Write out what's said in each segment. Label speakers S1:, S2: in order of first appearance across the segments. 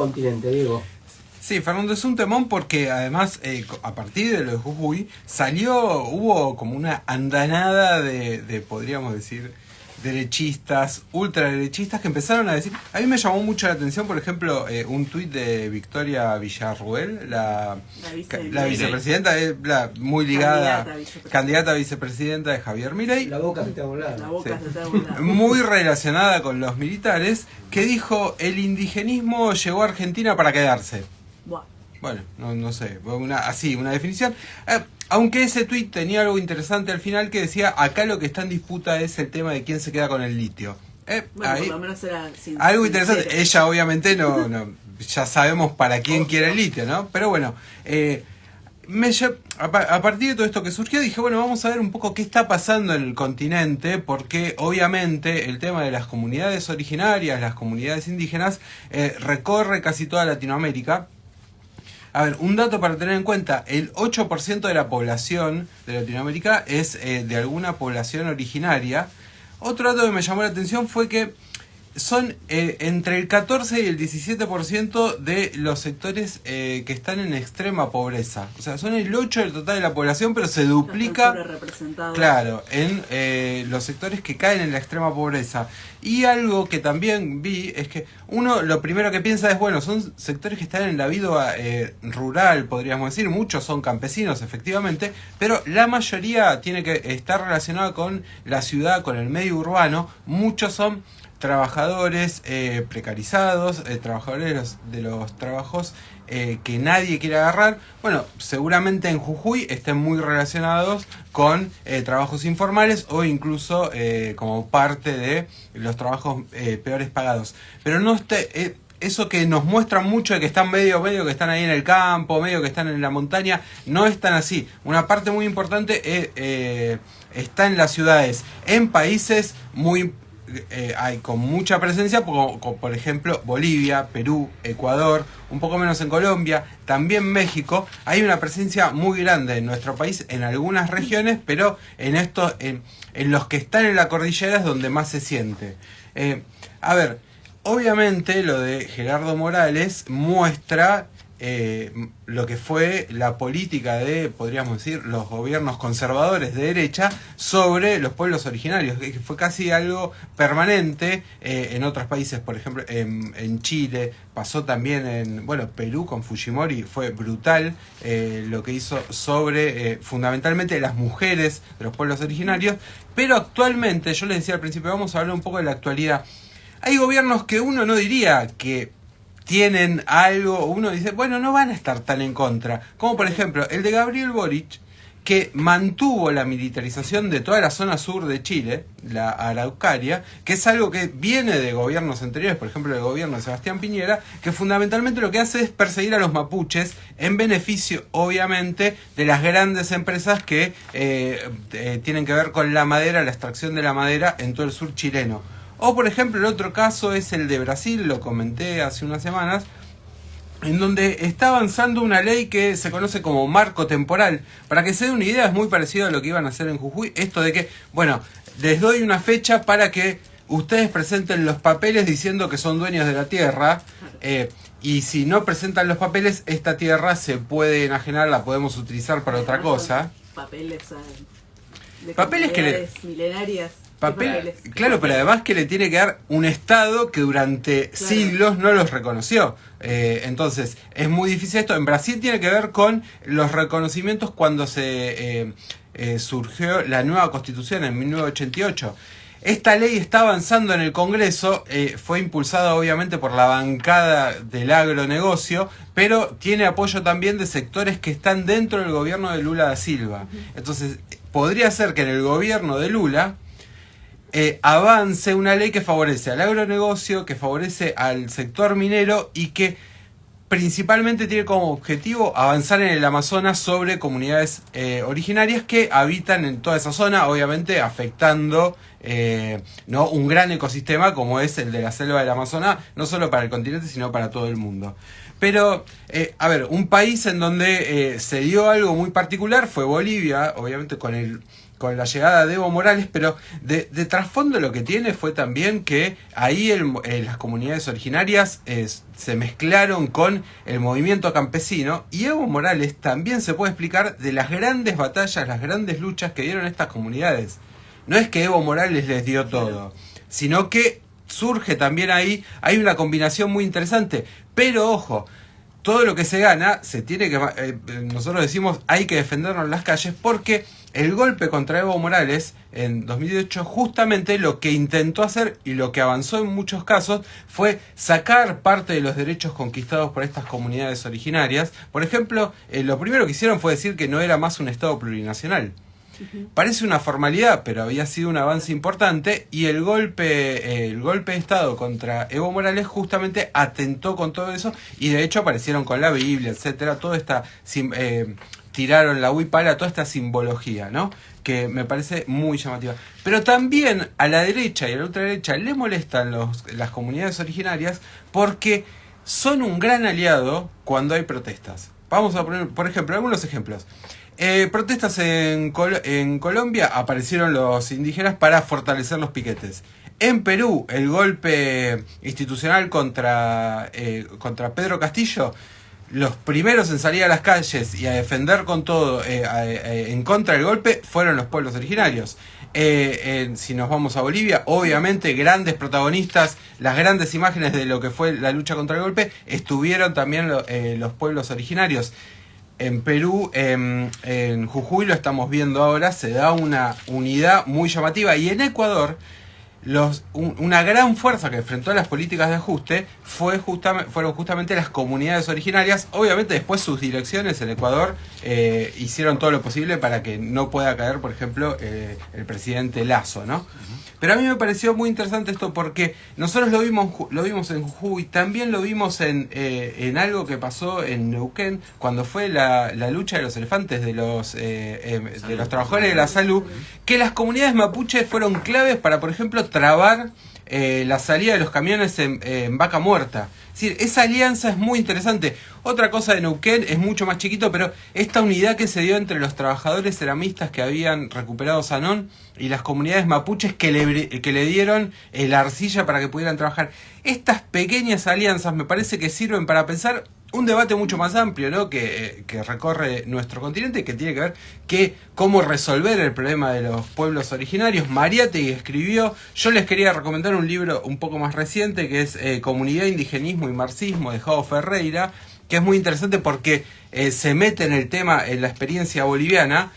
S1: continente, Diego.
S2: Sí, Fernando, es un temón porque además a partir de lo de Jujuy hubo como una andanada de podríamos decir, derechistas, ultraderechistas que empezaron a decir. A mí me llamó mucho la atención, por ejemplo, un tuit de Victoria Villarruel, la vicepresidenta, muy ligada, candidata a vicepresidenta de Javier Milei.
S1: La boca se está volando.
S2: Sí. Muy relacionada con los militares, que dijo: el indigenismo llegó a Argentina para quedarse. Bueno, no sé, una definición. Aunque ese tuit tenía algo interesante al final que decía: acá lo que está en disputa es el tema de quién se queda con el litio.
S3: Bueno, por lo menos era
S2: algo interesante. Ella obviamente no ya sabemos para quién quiere el litio, ¿no? Pero bueno, a partir de todo esto que surgió, dije, bueno, vamos a ver un poco qué está pasando en el continente, porque obviamente el tema de las comunidades originarias, las comunidades indígenas, recorre casi toda Latinoamérica. A ver, un dato para tener en cuenta: el 8% de la población de Latinoamérica es de alguna población originaria. Otro dato que me llamó la atención fue que son entre el 14 y el 17% de los sectores que están en extrema pobreza. O sea, son el 8% del total de la población, pero se duplica, claro, en los sectores que caen en la extrema pobreza. Y algo que también vi es que uno lo primero que piensa es, bueno, son sectores que están en la vida rural, podríamos decir. Muchos son campesinos, efectivamente, pero la mayoría tiene que estar relacionada con la ciudad, con el medio urbano. Muchos son trabajadores precarizados, trabajadores de los trabajos que nadie quiere agarrar. Bueno, seguramente en Jujuy estén muy relacionados con trabajos informales o incluso como parte de los trabajos peores pagados. Pero no eso que nos muestran mucho de que están medio que están ahí en el campo, medio que están en la montaña, no es tan así. Una parte muy importante está en las ciudades, en países muy hay con mucha presencia, como por ejemplo Bolivia, Perú, Ecuador, un poco menos en Colombia, también México. Hay una presencia muy grande en nuestro país en algunas regiones, pero en los que están en la cordillera es donde más se siente. A ver, obviamente lo de Gerardo Morales muestra lo que fue la política de, podríamos decir, los gobiernos conservadores de derecha sobre los pueblos originarios, que fue casi algo permanente en otros países. Por ejemplo, en Chile, pasó también en Perú con Fujimori. Fue brutal lo que hizo sobre fundamentalmente las mujeres de los pueblos originarios. Pero actualmente, yo les decía al principio, vamos a hablar un poco de la actualidad. Hay gobiernos que uno no diría que tienen algo, uno dice, bueno, no van a estar tan en contra, como por ejemplo el de Gabriel Boric, que mantuvo la militarización de toda la zona sur de Chile, la Araucaria, que es algo que viene de gobiernos anteriores, por ejemplo el gobierno de Sebastián Piñera, que fundamentalmente lo que hace es perseguir a los mapuches en beneficio, obviamente, de las grandes empresas que tienen que ver con la madera, la extracción de la madera en todo el sur chileno. O por ejemplo el otro caso es el de Brasil, lo comenté hace unas semanas, en donde está avanzando una ley que se conoce como marco temporal. Para que se dé una idea, es muy parecido a lo que iban a hacer en Jujuy, esto de que, bueno, les doy una fecha para que ustedes presenten los papeles diciendo que son dueños de la tierra, y si no presentan los papeles, esta tierra se puede enajenar, la podemos utilizar para otra cosa.
S3: Papeles
S2: que
S3: milenarias.
S2: Claro, pero además que le tiene que dar un Estado que durante siglos no los reconoció. Entonces, es muy difícil esto. En Brasil tiene que ver con los reconocimientos cuando se surgió la nueva Constitución en 1988. Esta ley está avanzando en el Congreso, fue impulsada obviamente por la bancada del agronegocio, pero tiene apoyo también de sectores que están dentro del gobierno de Lula da Silva. Entonces, podría ser que en el gobierno de Lula avance una ley que favorece al agronegocio, que favorece al sector minero y que principalmente tiene como objetivo avanzar en el Amazonas sobre comunidades originarias que habitan en toda esa zona, obviamente afectando un gran ecosistema como es el de la selva del Amazonas, no solo para el continente sino para todo el mundo. Pero, un país en donde se dio algo muy particular fue Bolivia, obviamente con la llegada de Evo Morales, pero de trasfondo lo que tiene fue también que ahí las comunidades originarias se mezclaron con el movimiento campesino, y Evo Morales también se puede explicar de las grandes batallas, las grandes luchas que dieron estas comunidades. No es que Evo Morales les dio todo, sino que surge también ahí, hay una combinación muy interesante, pero ojo, todo lo que se gana, se tiene que, nosotros decimos, hay que defendernos en las calles, porque el golpe contra Evo Morales en 2018 justamente lo que intentó hacer y lo que avanzó en muchos casos fue sacar parte de los derechos conquistados por estas comunidades originarias. Por ejemplo, lo primero que hicieron fue decir que no era más un Estado plurinacional. Parece una formalidad, pero había sido un avance importante, y el golpe de Estado contra Evo Morales justamente atentó con todo eso, y de hecho aparecieron con la Biblia, etcétera, toda esta tiraron la huipala, toda esta simbología, ¿no? Que me parece muy llamativa. Pero también a la derecha y a la ultraderecha le molestan las comunidades originarias porque son un gran aliado cuando hay protestas. Vamos a poner, por ejemplo, algunos ejemplos. Protestas en Colombia, aparecieron los indígenas para fortalecer los piquetes. En Perú, el golpe institucional contra Pedro Castillo, los primeros en salir a las calles y a defender con todo en contra del golpe fueron los pueblos originarios. Si nos vamos a Bolivia, obviamente grandes protagonistas, las grandes imágenes de lo que fue la lucha contra el golpe, estuvieron también los pueblos originarios. En Perú, en Jujuy, lo estamos viendo ahora, se da una unidad muy llamativa. Y en Ecuador, una gran fuerza que enfrentó las políticas de ajuste fueron justamente las comunidades originarias. Obviamente después sus direcciones en Ecuador hicieron todo lo posible para que no pueda caer, por ejemplo, el presidente Lasso, ¿no? Pero a mí me pareció muy interesante esto porque nosotros lo vimos en Jujuy, también lo vimos en algo que pasó en Neuquén, cuando fue la lucha de los elefantes, de los trabajadores de la salud, que las comunidades mapuches fueron claves para, por ejemplo, trabar la salida de los camiones en Vaca Muerta. Es decir, esa alianza es muy interesante. Otra cosa de Neuquén es mucho más chiquito, pero esta unidad que se dio entre los trabajadores ceramistas que habían recuperado Sanón y las comunidades mapuches que le dieron la arcilla para que pudieran trabajar. Estas pequeñas alianzas me parece que sirven para pensar un debate mucho más amplio, ¿no? que recorre nuestro continente, que tiene que ver cómo resolver el problema de los pueblos originarios. Mariátegui escribió, yo les quería recomendar un libro un poco más reciente, que es Comunidad, Indigenismo y Marxismo, de João Ferreira, que es muy interesante porque se mete en el tema, en la experiencia boliviana,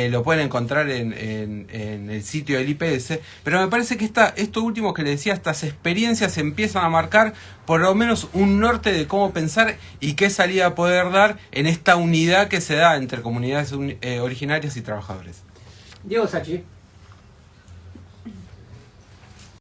S2: lo pueden encontrar en el sitio del IPS, pero me parece que esto último que le decía, estas experiencias empiezan a marcar por lo menos un norte de cómo pensar y qué salida poder dar en esta unidad que se da entre comunidades originarias y trabajadores.
S1: Diego Sachi.